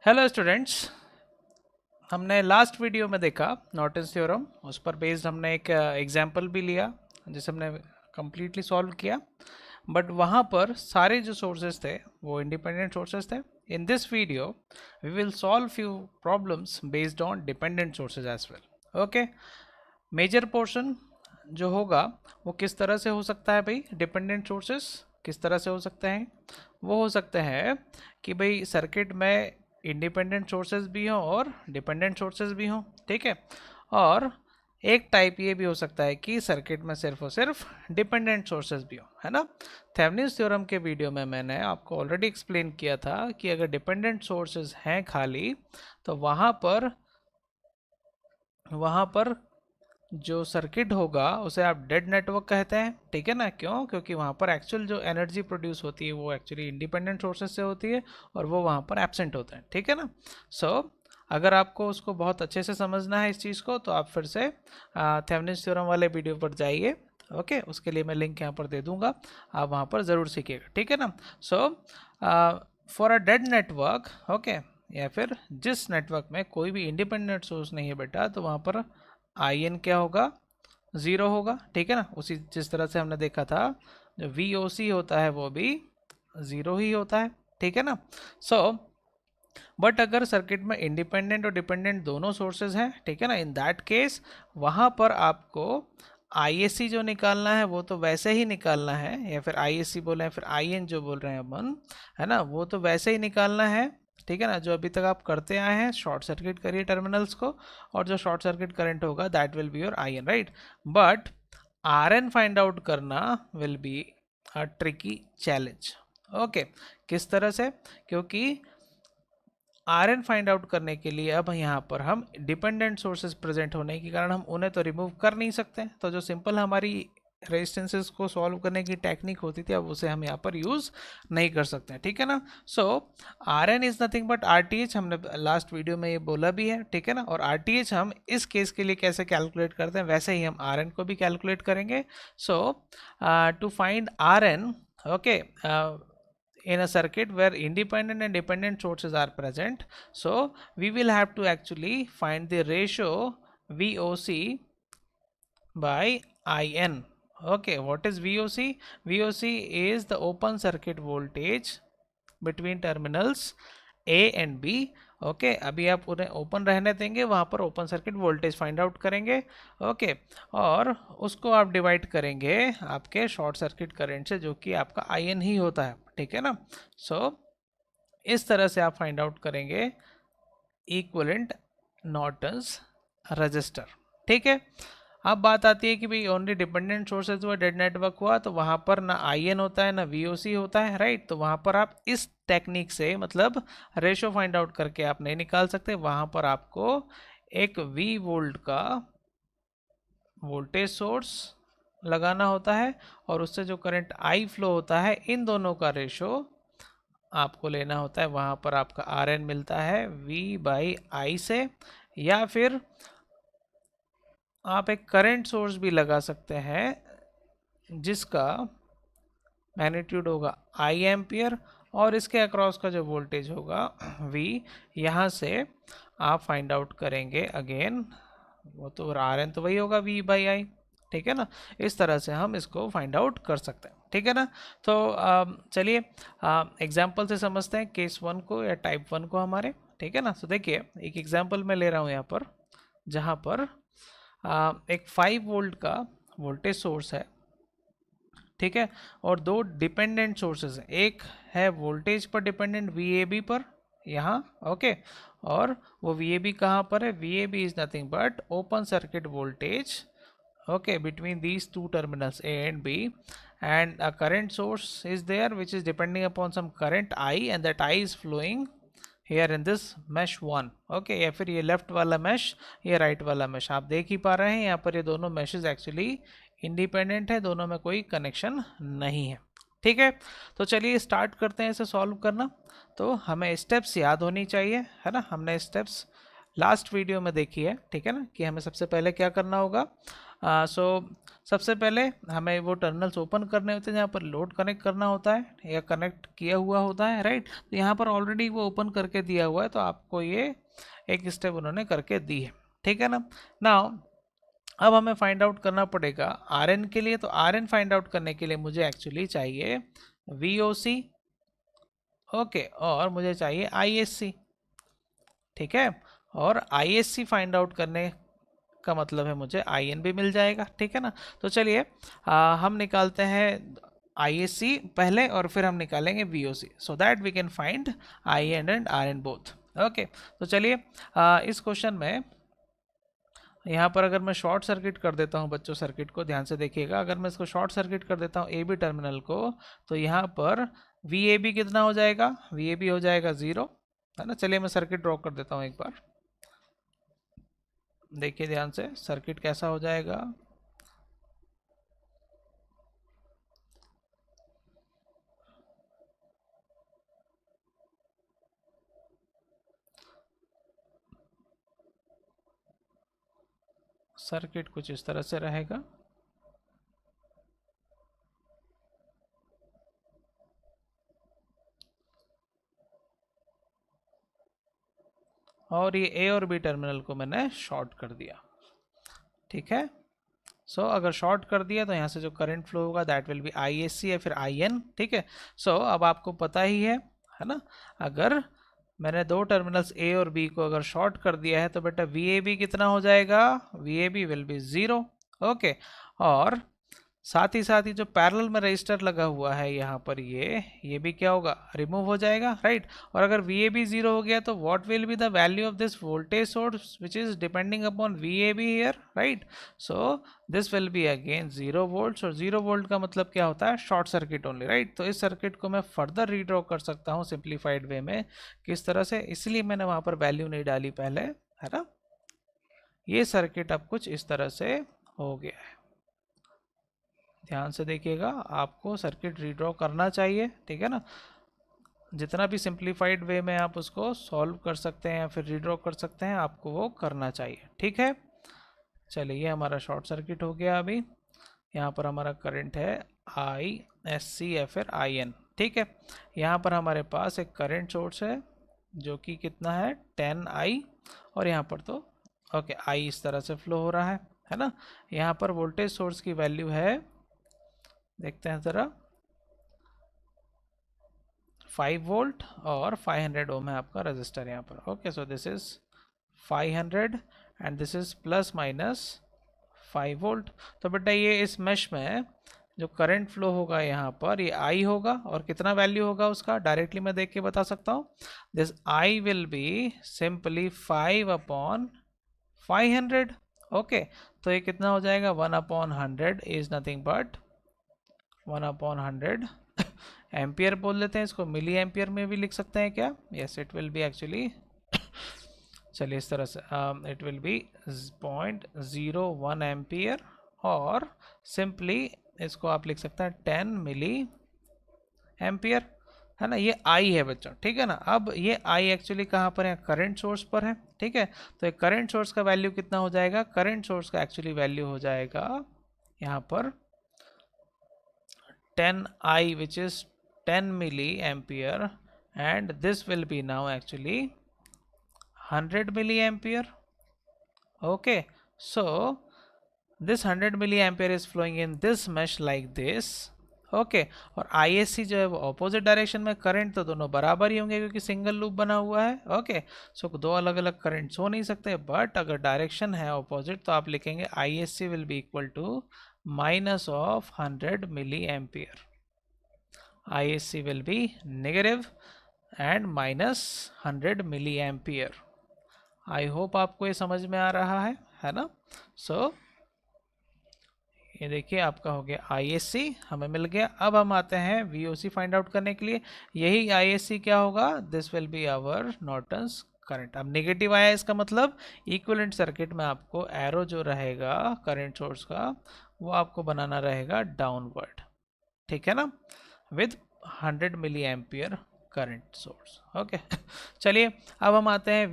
Hello students. हमने last video में देखा नॉर्टन्स थ्योरम। उस पर बेस्ड हमने एक एग्जाम्पल भी लिया जिसे हमने कम्प्लीटली सॉल्व किया। बट वहाँ पर सारे जो सोर्सेज थे वो इंडिपेंडेंट सोर्सेज थे। In this video we will solve few problems based on dependent sources as well. Okay, major portion जो होगा वो किस तरह से हो सकता है भाई? डिपेंडेंट सोर्सेस किस तरह से हो सकते हैं? वो हो सकते हैं कि भाई सर्किट में इंडिपेंडेंट सोर्सेज भी हों और डिपेंडेंट सोर्सेज भी हों, ठीक है। और एक टाइप ये भी हो सकता है कि सर्किट में सिर्फ और सिर्फ डिपेंडेंट सोर्सेज भी हो, है ना। थेवेनिन्स थ्योरम के वीडियो में मैंने आपको ऑलरेडी एक्सप्लेन किया था कि अगर डिपेंडेंट सोर्सेज हैं खाली तो वहाँ पर जो सर्किट होगा उसे आप डेड नेटवर्क कहते हैं, ठीक है ना। क्यों? क्योंकि वहाँ पर एक्चुअल जो एनर्जी प्रोड्यूस होती है वो एक्चुअली इंडिपेंडेंट सोर्सेज से होती है और वो वहाँ पर एब्सेंट होते हैं, ठीक है ना। अगर आपको उसको बहुत अच्छे से समझना है इस चीज़ को तो आप फिर से थेवेनिन्स थ्योरम वाले वीडियो पर जाइए। ओके, उसके लिए मैं लिंक यहाँ पर दे दूंगा, आप वहाँ पर ज़रूर सीखिएगा, ठीक है ना। For a dead network, okay, या फिर जिस नेटवर्क में कोई भी इंडिपेंडेंट सोर्स नहीं है बेटा, तो वहाँ पर आई एन क्या होगा? ज़ीरो होगा, ठीक है ना। उसी जिस तरह से हमने देखा था जो वी ओ सी होता है वो भी ज़ीरो ही होता है, ठीक है ना। सो बट अगर सर्किट में इंडिपेंडेंट और डिपेंडेंट दोनों सोर्सेज हैं, ठीक है ना, इन दैट केस वहाँ पर आपको आईएससी जो निकालना है वो तो वैसे ही निकालना है, या फिर आईएससी बोले या फिर आईएन जो बोल रहे हैं अपन, है ना, वो तो वैसे ही निकालना है, ठीक है ना। जो अभी तक आप करते आए हैं, शॉर्ट सर्किट करिए टर्मिनल्स को और जो शॉर्ट सर्किट करंट होगा that will be your I N, right. But R N find out करना will be a tricky challenge. Okay, किस तरह से? क्योंकि आर एन फाइंड आउट करने के लिए अब यहाँ पर हम डिपेंडेंट सोर्सेज प्रेजेंट होने के कारण हम उन्हें तो रिमूव कर नहीं सकते, तो जो सिंपल हमारी रेजिस्टेंसेस को सॉल्व करने की टेक्निक होती थी अब उसे हम यहाँ पर यूज़ नहीं कर सकते हैं, ठीक है ना। So R N is nothing but R T H, हमने लास्ट वीडियो में ये बोला भी है, ठीक है ना। और आर टी एच हम इस केस के लिए कैसे कैलकुलेट करते हैं वैसे ही हम आर एन को भी कैलकुलेट करेंगे। So to find R N, okay, in a circuit where independent and dependent sources are present, so we will have to actually find the ratio VOC by IN. Okay, what is VOC? VOC is the open circuit voltage between terminals A and B. Okay, अभी आप उन्हें open रहने देंगे, वहाँ पर open circuit voltage find out करेंगे। Okay, और उसको आप डिवाइड करेंगे आपके शॉर्ट सर्किट करंट से जो कि आपका आई एन ही होता है, ठीक है ना। इस तरह से आप फाइंड आउट करेंगे इक्विवेलेंट नॉर्टन्स रजिस्टर, ठीक है। अब बात आती है कि भाई ओनली डिपेंडेंट सोर्सेज हुआ, डेड नेटवर्क हुआ, तो वहाँ पर ना आई एन होता है ना वी ओ सी होता है, राइट। तो वहाँ पर आप इस टेक्निक से मतलब रेशो फाइंड आउट करके आप नहीं निकाल सकते। वहाँ पर आपको एक वी वोल्ट का वोल्टेज सोर्स लगाना होता है और उससे जो करंट आई फ्लो होता है, इन दोनों का रेशो आपको लेना होता है। वहाँ पर आपका आर एन मिलता है V बाई आई से, या फिर आप एक करंट सोर्स भी लगा सकते हैं जिसका मैग्नीट्यूड होगा आई एम्पियर और इसके अक्रॉस का जो वोल्टेज होगा V। यहाँ से आप फाइंड आउट करेंगे अगेन, वो तो आर एन तो वही होगा V बाई आई, ठीक है ना। इस तरह से हम इसको फाइंड आउट कर सकते हैं, ठीक है ना। तो चलिए एग्जाम्पल से समझते हैं केस वन को या टाइप वन को हमारे, ठीक है ना। तो देखिए एक एग्जाम्पल मैं ले रहा हूँ यहाँ पर, जहाँ पर एक 5 वोल्ट का वोल्टेज सोर्स है, ठीक है, और दो डिपेंडेंट सोर्सेज हैं। एक है वोल्टेज पर डिपेंडेंट वी ए बी पर यहाँ, ओके, और वो वी ए बी कहाँ पर है? V A B is nothing but open circuit voltage, okay, between these two terminals A and B, and a current source is there which is depending upon some current I, and that I is flowing here in this mesh 1, okay, या फिर ये left वाला mesh, ये right वाला mesh, आप देख ही पा रहे हैं यहाँ पर ये दोनों meshes एक्चुअली इंडिपेंडेंट है, दोनों में कोई कनेक्शन नहीं है, ठीक है। तो चलिए स्टार्ट करते हैं इसे सॉल्व करना। तो हमें स्टेप्स याद होनी चाहिए, है ना। हमने स्टेप्स लास्ट वीडियो में देखी है, ठीक है ना, कि हमें सबसे पहले क्या करना होगा, सो सबसे पहले हमें वो टर्मिनल्स ओपन करने होते हैं जहाँ पर लोड कनेक्ट करना होता है या कनेक्ट किया हुआ होता है, राइट। तो यहाँ पर ऑलरेडी वो ओपन करके दिया हुआ है, तो आपको ये एक स्टेप उन्होंने करके दी है, ठीक है ना। नाउ अब हमें फाइंड आउट करना पड़ेगा आर एन के लिए। तो आर एन फाइंड आउट करने के लिए मुझे एक्चुअली चाहिए वी ओ सी, ओके, और मुझे चाहिए आई एस सी, ठीक है। और I S C find out करने का मतलब है मुझे आई एन भी मिल जाएगा, ठीक है ना। तो चलिए हम निकालते हैं आई एस सी पहले और फिर हम निकालेंगे V O C, so that we can find I N and R N both, okay. तो चलिए इस क्वेश्चन में यहाँ पर अगर मैं शॉर्ट सर्किट कर देता हूँ बच्चों, सर्किट को ध्यान से देखिएगा, अगर मैं इसको शॉर्ट सर्किट कर देता हूँ ए बी टर्मिनल को, तो यहाँ पर वी ए बी कितना हो जाएगा, वी ए बी हो जाएगा 0, है ना। चलिए मैं सर्किट ड्रॉ कर देता हूँ एक बार, देखिए ध्यान से सर्किट कैसा हो जाएगा। सर्किट कुछ इस तरह से रहेगा, और ये ए और बी टर्मिनल को मैंने शॉर्ट कर दिया, ठीक है। सो अगर शॉर्ट कर दिया तो यहाँ से जो करंट फ्लो होगा that will be I S C या फिर आई एन, ठीक है। सो अब आपको पता ही है ना, अगर मैंने दो टर्मिनल्स ए और बी को अगर शॉर्ट कर दिया है तो बेटा वी ए बी कितना हो जाएगा, V A B will be 0, okay. और साथ ही जो पैरेलल में रजिस्टर लगा हुआ है यहाँ पर ये भी क्या होगा, रिमूव हो जाएगा, राइट। और अगर वी ए बी 0 हो गया तो what will be the value of this voltage source which is depending upon we A be here, right. So this will be again 0 volt, और 0 वोल्ट का मतलब क्या होता है, शॉर्ट सर्किट ओनली, राइट। तो इस सर्किट को मैं फर्दर रीड्रॉ कर सकता हूँ सिंप्लीफाइड वे में, किस तरह से, इसलिए मैंने वहाँ पर वैल्यू नहीं डाली पहले, है ना। ये सर्किट अब कुछ इस तरह से हो गया है, ध्यान से देखिएगा, आपको सर्किट रीड्रॉ करना चाहिए, ठीक है ना। जितना भी सिंप्लीफाइड वे में आप उसको सॉल्व कर सकते हैं या फिर रीड्रॉ कर सकते हैं, आपको वो करना चाहिए, ठीक है। चलिए ये हमारा शॉर्ट सर्किट हो गया। अभी यहाँ पर हमारा करंट है आई एस सी या फिर आई एन, ठीक है। यहाँ पर हमारे पास एक करंट सोर्स है जो कि कितना है 10 आई, और यहाँ पर तो ओके आई इस तरह से फ्लो हो रहा है ना। यहाँ पर वोल्टेज सोर्स की वैल्यू है, देखते हैं ज़रा, 5 वोल्ट और 500 ओम है आपका रजिस्टर यहाँ पर, okay. So this is 500 and this is plus minus 5 volt. तो बेटा ये इस मेश में जो करंट फ्लो होगा यहाँ पर ये आई होगा, और कितना वैल्यू होगा उसका डायरेक्टली मैं देख के बता सकता हूँ, this I will be simply 5 upon 500, okay. तो ये कितना हो जाएगा, 1 upon 100 is nothing but 1 upon 100 ampere बोल लेते हैं इसको, मिली एम्पियर में भी लिख सकते हैं क्या, yes it will be actually चलिए इस तरह से इट विल बी 0.01 एम्पियर, और सिंपली इसको आप लिख सकते हैं 10 मिली एम्पियर, है ना। ये आई है बच्चों, ठीक है ना। अब ये आई एक्चुअली कहाँ पर है, करंट सोर्स पर है, ठीक है। तो एक करंट सोर्स का वैल्यू कितना हो जाएगा, करंट सोर्स का एक्चुअली वैल्यू हो जाएगा यहाँ पर 10i which is 10 milliampere, and this will be now actually 100 milliampere, okay. So this 100 milliampere is flowing in this mesh like this, okay. और ISC जो है वो ऑपोजिट डायरेक्शन में, करंट तो दोनों बराबर ही होंगे क्योंकि सिंगल लूप बना हुआ है, ओके। सो दो अलग अलग करंट्स हो नहीं सकते, बट अगर डायरेक्शन है ऑपोजिट तो आप लिखेंगे ISC will be equal to minus of 100 milliampere, ISC will be negative and minus 100 milliampere. I hope आपको ये समझ में आ रहा है ना। सो ये देखिए आपका हो गया ISC हमें मिल गया। अब हम आते हैं VOC फाइंड आउट करने के लिए। यही ISC क्या होगा, this will be our Norton's current. अब नेगेटिव आया इसका मतलब इक्विवेलेंट सर्किट में आपको एरो जो रहेगा करंट सोर्स का वो आपको बनाना रहेगा डाउनवर्ड, ठीक है ना, with 100 milliampere current source, okay. चलिए अब हम आते हैं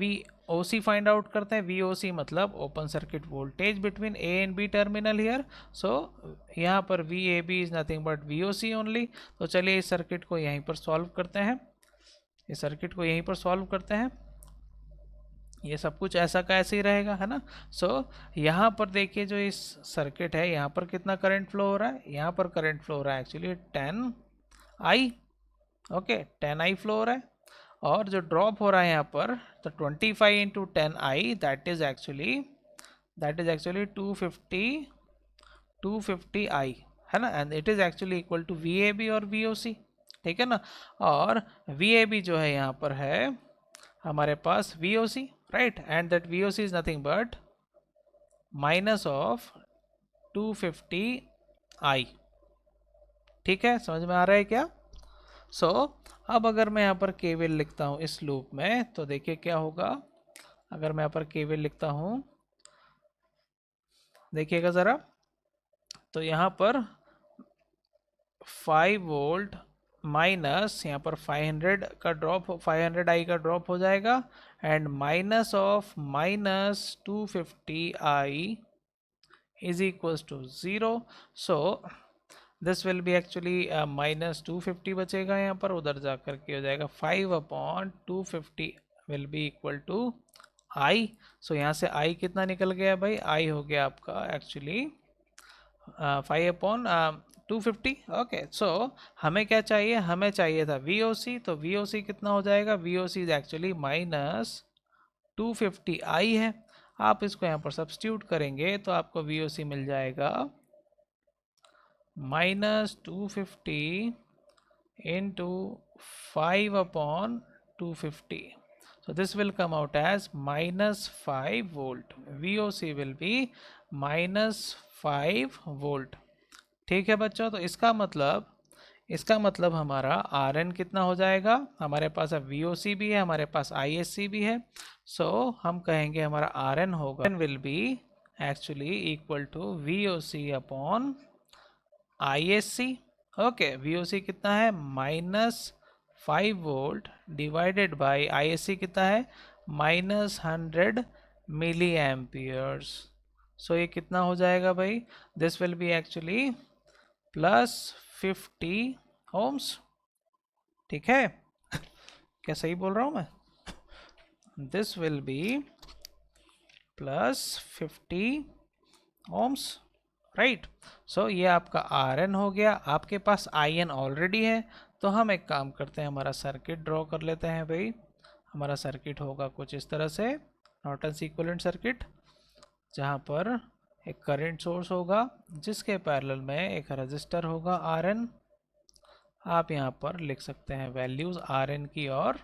OC फाइंड आउट करते हैं। VOC मतलब open circuit voltage between A and B terminal here. So यहाँ पर VAB is nothing but VOC only. तो चलिए इस सर्किट को यहीं पर सॉल्व करते हैं, इस सर्किट को यहीं पर सॉल्व करते हैं। ये सब कुछ ऐसा का ऐसे ही रहेगा, है ना। सो यहाँ पर देखिए जो इस सर्किट है, यहाँ पर कितना करंट फ्लो हो रहा है, यहाँ पर करंट फ्लो हो रहा है actually 10I। Okay 10I flow हो रहा है, और जो ड्रॉप हो रहा है यहाँ पर, तो 25 into 10I that is actually 250I, है ना। And it is actually equal to VAB और VOC, ठीक है ना। और VAB जो है यहाँ पर है हमारे पास VOC, right, and that VOC is nothing but minus of 250I। ठीक है, समझ में आ रहा है क्या। सो अब अगर मैं यहाँ पर केवीएल लिखता हूँ इस लूप में, तो देखिए क्या होगा। अगर मैं यहाँ पर केवीएल लिखता हूँ, देखिएगा ज़रा, तो यहाँ पर 5 वोल्ट माइनस यहाँ पर 500 का ड्रॉप, 500I का ड्रॉप हो जाएगा, and minus of minus 250I is equals to 0. So this will be actually minus 250 बचेगा यहाँ पर, उधर जा कर के हो जाएगा 5/250 will be equal to I. So यहाँ से I कितना निकल गया भाई, I हो गया आपका एक्चुअली 5/250। ओके, सो हमें क्या चाहिए, हमें चाहिए था VOC। तो VOC कितना हो जाएगा, VOC is actually minus 250I है। आप इसको यहाँ पर सब्स्टिट्यूट करेंगे तो आपको VOC मिल जाएगा minus 250 into 5/250। So this will come out as minus 5 volt. VOC will be minus 5 volt. ठीक है बच्चों, तो इसका मतलब हमारा RN कितना हो जाएगा, हमारे पास अब VOC भी है, हमारे पास ISC भी है। सो हम कहेंगे हमारा RN होगा, RN will be actually equal to VOC upon ISC। Okay, VOC कितना है minus 5 volt divided by ISC कितना है माइनस 100 मिली एम्पियर्स। सो ये कितना हो जाएगा भाई, this will be actually plus 50 ohms. ठीक है, क्या सही बोल रहा हूँ मैं, this will be plus 50 ohms, right. So ये आपका RN हो गया, आपके पास IN ऑलरेडी है। तो हम एक काम करते हैं, हमारा सर्किट ड्रॉ कर लेते हैं भाई। हमारा सर्किट होगा कुछ इस तरह से, नॉर्टन्स इक्विवेलेंट सर्किट, जहाँ पर एक करंट सोर्स होगा जिसके पैरेलल में एक रजिस्टर होगा RN। आप यहाँ पर लिख सकते हैं वैल्यूज RN की और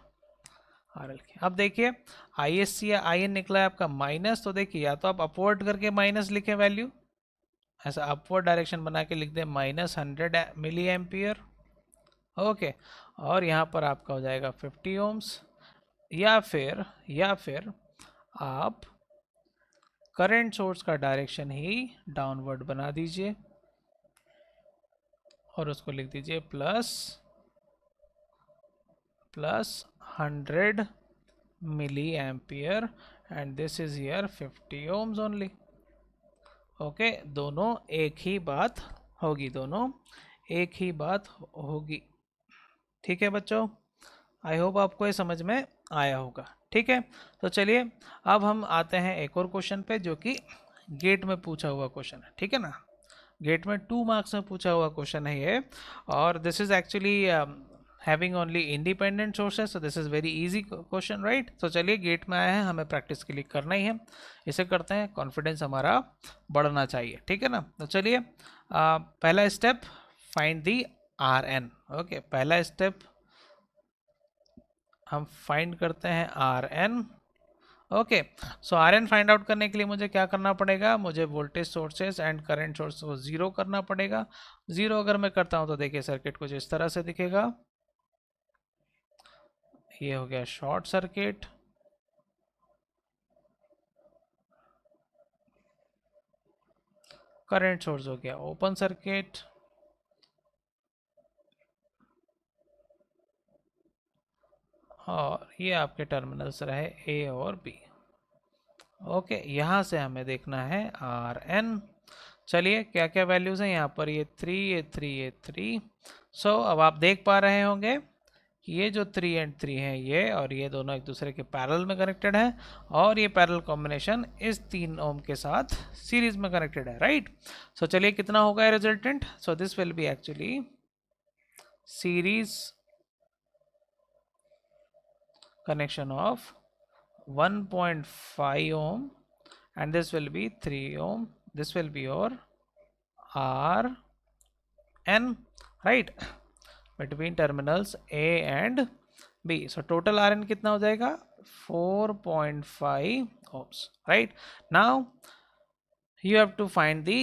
RL की। अब देखिए ISC या IN निकला है आपका माइनस, तो देखिए या तो आप अपवर्ड करके माइनस लिखें वैल्यू, ऐसा अपवर्ड डायरेक्शन बना के लिख दें माइनस 100 मिली एम्पियर। ओके, और यहाँ पर आपका हो जाएगा 50 ओम्स, या फिर आप करंट सोर्स का डायरेक्शन ही डाउनवर्ड बना दीजिए और उसको लिख दीजिए plus 100 milliampere, and this is here 50 ohms only. Okay, दोनों एक ही बात होगी, दोनों एक ही बात होगी। ठीक है बच्चों, आई होप आपको ये समझ में आया होगा। ठीक है, तो चलिए अब हम आते हैं एक और क्वेश्चन पे, जो कि गेट में पूछा हुआ क्वेश्चन है। ठीक है ना, गेट में 2 मार्क्स में पूछा हुआ क्वेश्चन है ये, और this is actually having only independent sources, so this is very easy question, right. तो चलिए गेट में आया है, हमें प्रैक्टिस के लिए करना ही है, इसे करते हैं, कॉन्फिडेंस हमारा बढ़ना चाहिए। ठीक है ना, तो चलिए पहला step find the RN। Okay, पहला स्टेप हम फाइंड करते हैं RN। ओके, सो RN फाइंड आउट करने के लिए मुझे क्या करना पड़ेगा, मुझे voltage sources and current source को जीरो करना पड़ेगा। जीरो अगर मैं करता हूं तो देखिए सर्किट कुछ इस तरह से दिखेगा, ये हो गया शॉर्ट सर्किट, करंट सोर्स हो गया ओपन सर्किट, और ये आपके टर्मिनल्स रहे A और B। ओके, यहाँ से हमें देखना है आर एन। चलिए क्या क्या वैल्यूज़ हैं यहाँ पर, ये 3 ये 3 ये 3। सो अब आप देख पा रहे होंगे कि ये जो 3 एंड 3 हैं ये, और ये दोनों एक दूसरे के पैरेलल में कनेक्टेड है, और ये पैरेलल कॉम्बिनेशन इस 3 ओम के साथ सीरीज में कनेक्टेड है, राइट। सो चलिए कितना होगा resultant. So this will be actually series connection of 1.5 ohm, and this will be 3 ohm. This will be your R N, right, between terminals A and B. So total R N कितना हो जाएगा 4.5 ohms, right. Now you have to find the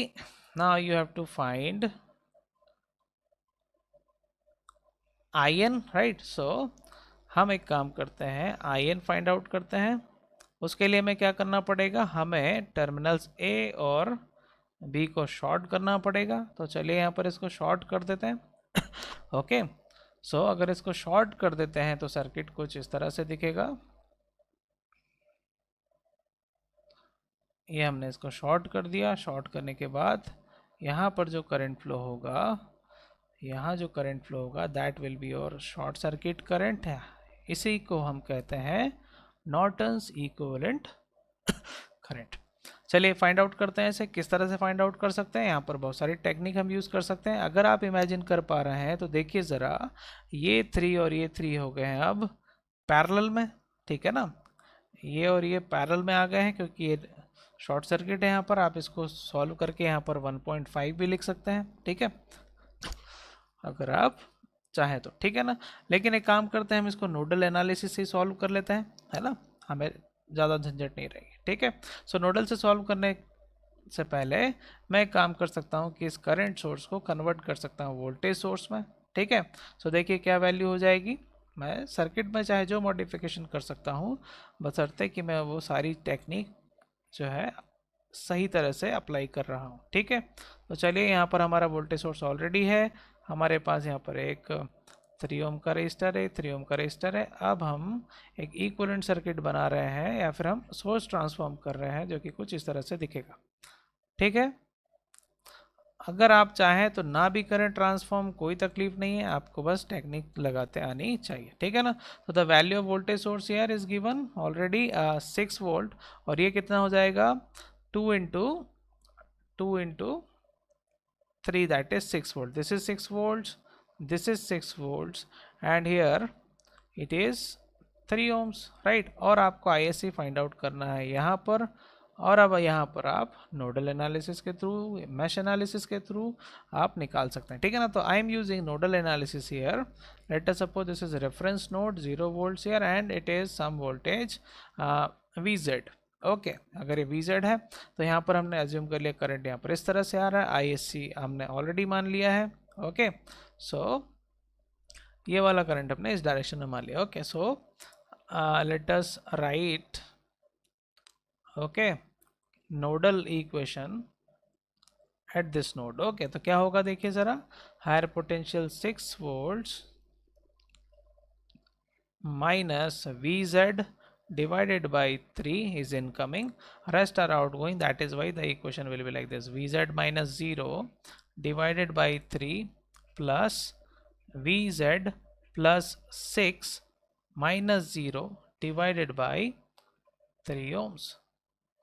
IN, right. So हम एक काम करते हैं, IN find out करते हैं। उसके लिए हमें क्या करना पड़ेगा, हमें टर्मिनल्स ए और बी को शॉर्ट करना पड़ेगा। तो चलिए यहाँ पर इसको शॉर्ट कर देते हैं। ओके, सो अगर इसको शॉर्ट कर देते हैं तो सर्किट कुछ इस तरह से दिखेगा। ये हमने इसको शॉर्ट कर दिया। शॉर्ट करने के बाद यहाँ पर जो करंट फ्लो होगा, यहाँ जो करंट फ्लो होगा that will be your short circuit current है। इसी को हम कहते हैं नॉर्टन्स इक्विवेलेंट करंट। चलिए फाइंड आउट करते हैं इसे। किस तरह से फाइंड आउट कर सकते हैं, यहाँ पर बहुत सारी टेक्निक हम यूज़ कर सकते हैं। अगर आप इमेजिन कर पा रहे हैं तो देखिए ज़रा, ये 3 और ये 3 हो गए हैं अब पैरेलल में, ठीक है ना। ये और ये पैरेलल में आ गए हैं क्योंकि ये शॉर्ट सर्किट है। यहाँ पर आप इसको सॉल्व करके यहाँ पर 1.5 भी लिख सकते हैं, ठीक है, अगर आप चाहें तो, ठीक है ना। लेकिन एक काम करते हैं, हम इसको नोडल एनालिसिस से सॉल्व कर लेते हैं, है ना, हमें ज़्यादा झंझट नहीं रहेगी, ठीक है। सो नोडल से सॉल्व करने से पहले मैं एक काम कर सकता हूँ कि इस करंट सोर्स को कन्वर्ट कर सकता हूँ वोल्टेज सोर्स में, ठीक है। सो देखिए क्या वैल्यू हो जाएगी। मैं सर्किट में चाहे जो मॉडिफिकेशन कर सकता हूँ, बशर्ते कि मैं वो सारी टेक्निक जो है सही तरह से अप्लाई कर रहा हूँ, ठीक है। तो चलिए यहाँ पर हमारा वोल्टेज सोर्स ऑलरेडी है, हमारे पास यहाँ पर एक 3 ओम का रजिस्टर है, 3 ओम का रजिस्टर है। अब हम एक इक्विवेलेंट सर्किट बना रहे हैं, या फिर हम सोर्स ट्रांसफॉर्म कर रहे हैं, जो कि कुछ इस तरह से दिखेगा, ठीक है। अगर आप चाहें तो ना भी करें ट्रांसफॉर्म, कोई तकलीफ नहीं है, आपको बस टेक्निक लगाते आनी चाहिए, ठीक है ना। तो the value of voltage source here is given already 6 volt, और ये कितना हो जाएगा 2 into 3, that is 6 volt. This is 6 volts, this is 6 volts, and here it is 3 ohms, right। और आपको ISC फाइंड आउट करना है यहाँ पर, और अब यहाँ पर आप नोडल एनालिसिस के थ्रू, मैश एनालिसिस के थ्रू आप निकाल सकते हैं, ठीक है ना। तो I am using nodal analysis here. Let us suppose this is reference node, 0 volts here, and it is some voltage VZ। Okay, अगर ये VZ है तो यहाँ पर हमने एज्यूम कर लिया करंट यहाँ पर इस तरह से आ रहा है, ISC हमने ऑलरेडी मान लिया है। ओके, सो ये वाला करंट हमने इस डायरेक्शन में मान लिया। Okay, so let us right okay nodal equation at this node. Okay, तो क्या होगा देखिए ज़रा, higher potential 6 volts minus VZ divided by 3 is incoming, rest are outgoing, that is why the equation will be like this: VZ minus 0 divided by 3 plus VZ plus 6 minus 0 divided by 3 ohms,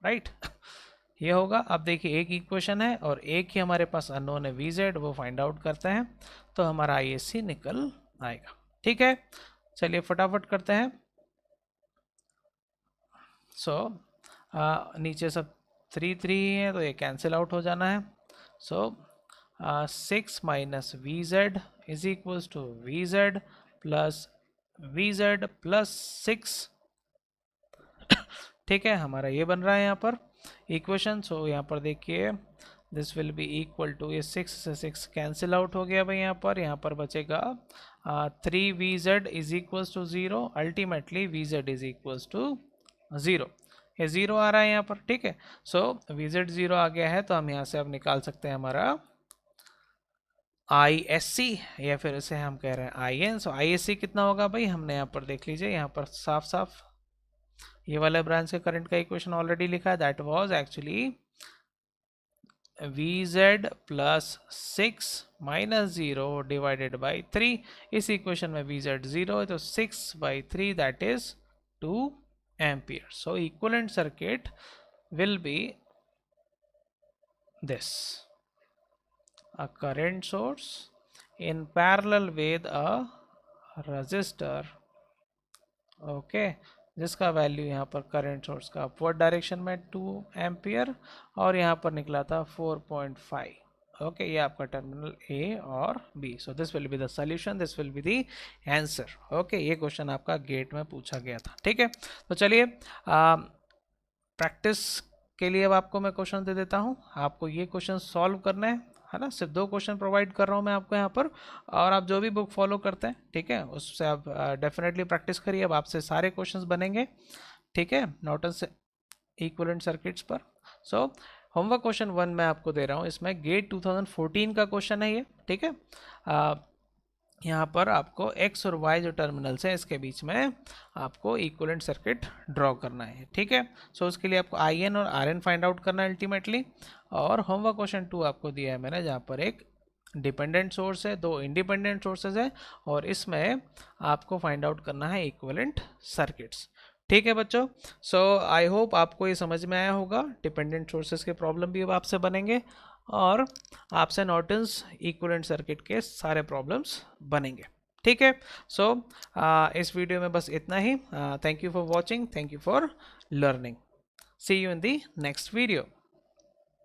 right. ये होगा। अब देखिए एक equation है और एक ही हमारे पास unknown है VZ, वो फाइंड आउट करते हैं तो हमारा ISC निकल आएगा, ठीक है। चलिए फटाफट करते हैं। सो नीचे सब 3 है तो ये कैंसिल आउट हो जाना है। So 6 minus VZ is equals to VZ plus 6, ठीक है, हमारा ये बन रहा है यहाँ पर इक्वेशन। सो यहाँ पर देखिए this will be equal to, ये 6 से 6 कैंसिल आउट हो गया भाई, यहाँ पर बचेगा 3VZ is equals to 0, ultimately VZ is equals to 0। ये 0 आ रहा है यहाँ पर, ठीक है। सो VZ 0 आ गया है तो हम यहाँ से अब निकाल सकते हैं हमारा ISC, या फिर इसे हम कह रहे हैं IN। सो ISC कितना होगा भाई, हमने यहाँ पर देख लीजिए, यहाँ पर साफ साफ ये वाले ब्रांच के करंट का इक्वेशन ऑलरेडी लिखा है, that was actually Vz plus 6 minus 0 divided by 3। इस इक्वेशन में Vz 0 है तो 6/3 that is 2 ampere. So equivalent circuit will be this: a current source in parallel with a resistor, okay, जिसका value यहाँ पर current source का upward direction में 2 ampere और यहाँ पर निकला था 4.5। ओके, ये आपका टर्मिनल ए और B. So this will be the solution, this will be the answer. Okay, ये क्वेश्चन आपका गेट में पूछा गया था। ठीक है, तो चलिए प्रैक्टिस के लिए अब आपको मैं क्वेश्चन दे देता हूँ, आपको ये क्वेश्चन सॉल्व करना है ना। सिर्फ 2 क्वेश्चन प्रोवाइड कर रहा हूँ मैं आपको यहाँ पर, और आप जो भी बुक फॉलो करते हैं, ठीक है, उससे आप डेफिनेटली प्रैक्टिस करिए। अब आपसे सारे क्वेश्चंस बनेंगे, ठीक है, नॉर्टन से इक्विवेलेंट सर्किट्स पर। सो होमवर्क क्वेश्चन 1 मैं आपको दे रहा हूँ, इसमें गेट 2014 का क्वेश्चन है ये। ठीक है, यहाँ पर आपको x और y जो टर्मिनल्स है इसके बीच में आपको इक्विवेलेंट सर्किट ड्रॉ करना है। ठीक है, सो उसके लिए आपको IN और RN फाइंड आउट करना है अल्टीमेटली। और होमवर्क क्वेश्चन 2 आपको दिया है मैंने, जहाँ पर एक डिपेंडेंट सोर्स है, 2 इंडिपेंडेंट सोर्सेज है, और इसमें आपको फाइंड आउट करना है इक्विवेलेंट सर्किट्स। ठीक है बच्चों, सो आई होप आपको ये समझ में आया होगा। डिपेंडेंट सोर्सेज के प्रॉब्लम भी अब आपसे बनेंगे और आपसे नॉर्टन्स इक्विवेलेंट सर्किट के सारे प्रॉब्लम्स बनेंगे। ठीक है, सो इस वीडियो में बस इतना ही। Thank you for watching, thank you for learning, see you in the next video.